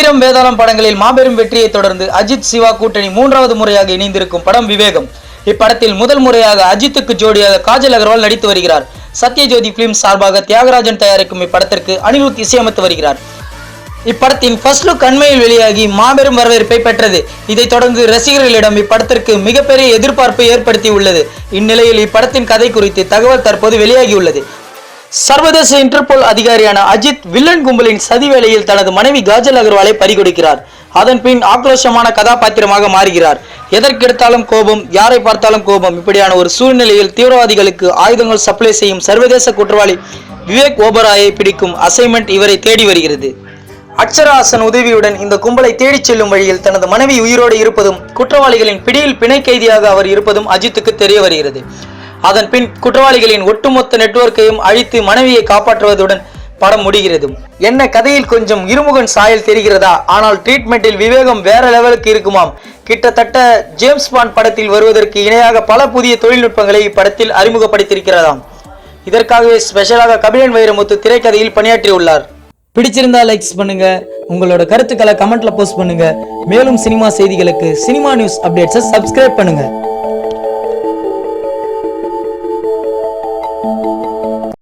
வீரம் வேதாளம் படங்களில் மாபெரும் வெற்றியை தொடர்ந்து அஜித் சிவா கூட்டணி மூன்றாவது முறையாக இணைந்திருக்கும் படம் விவேகம். இப்படத்தில் முதல் முறையாக அஜித்துக்கு ஜோடியாக காஜல் அகர்வால் நடித்து வருகிறார். சத்யஜோதி பிலிம்ஸ் சார்பாக தியாகராஜன் தயாரிக்கும் இப்படத்திற்கு அனிருத் இசையமைத்து வருகிறார். இப்படத்தின் ஃபர்ஸ்ட் லுக் அண்மையில் வெளியாகி மாபெரும் வரவேற்பை பெற்றது. இதைத் தொடர்ந்து ரசிகர்களிடம் இப்படத்திற்கு மிகப்பெரிய எதிர்பார்ப்பை ஏற்படுத்தி உள்ளது. இந்நிலையில் இப்படத்தின் கதை குறித்து தகவல் தற்போது வெளியாகியுள்ளது. சர்வதேச இன்டர்போல் அதிகாரியான அஜித் வில்லன் கும்பலின் சதி வேளையில் தனது மனைவி காஜல் அகர்வாலை பறிகொடுக்கிறார். அதன் பின் ஆக்ரோஷமான கதாபாத்திரமாக மாறுகிறார். எதற்கெடுத்தாலும் கோபம், யாரை பார்த்தாலும் கோபம், இப்படியான ஒரு சூழ்நிலையில் தீவிரவாதிகளுக்கு ஆயுதங்கள் சப்ளை செய்யும் சர்வதேச குற்றவாளி விவேக் ஓபராயை பிடிக்கும் அசைன்மெண்ட் இவரை தேடி வருகிறது. அக்ஷரா ஹாசன் உதவியுடன் இந்த கும்பலை தேடிச் செல்லும் வழியில் தனது மனைவி உயிரோடு இருப்பதும் குற்றவாளிகளின் பிடியில் பிணை கைதியாக அவர் இருப்பதும் அஜித்துக்கு தெரிய வருகிறது. அதன் பின் குற்றவாளிகளின் ஒட்டுமொத்த நெட்வொர்க்கையும் அழித்து மனைவியை காப்பாற்றுவதுடன் படம் முடிகிறது. என்ன கதையில் கொஞ்சம் இருமுகன் சாயல் தெரிகிறதா? ஆனால் ட்ரீட்மெண்டில் விவேகம் வேற லெவலுக்கு இருக்குமாம். கிட்டத்தட்ட ஜேம்ஸ் பாண்ட் படத்தில் வருவதற்கு இணையாக பல புதிய தொழில்நுட்பங்களை இப்படத்தில் அறிமுகப்படுத்தியிருக்கிறதாம். இதற்காகவே ஸ்பெஷலாக கபிலன் வைரமுத்து திரைக்கதையில் பணியாற்றியுள்ளார். பிடிச்சிருந்தா லைக்ஸ் பண்ணுங்க, உங்களோட கருத்துக்களை கமெண்ட்ல போஸ்ட் பண்ணுங்க. மேலும் சினிமா செய்திகளுக்கு சினிமா நியூஸ் அப்டேட்ஸை சப்ஸ்கிரைப் பண்ணுங்க.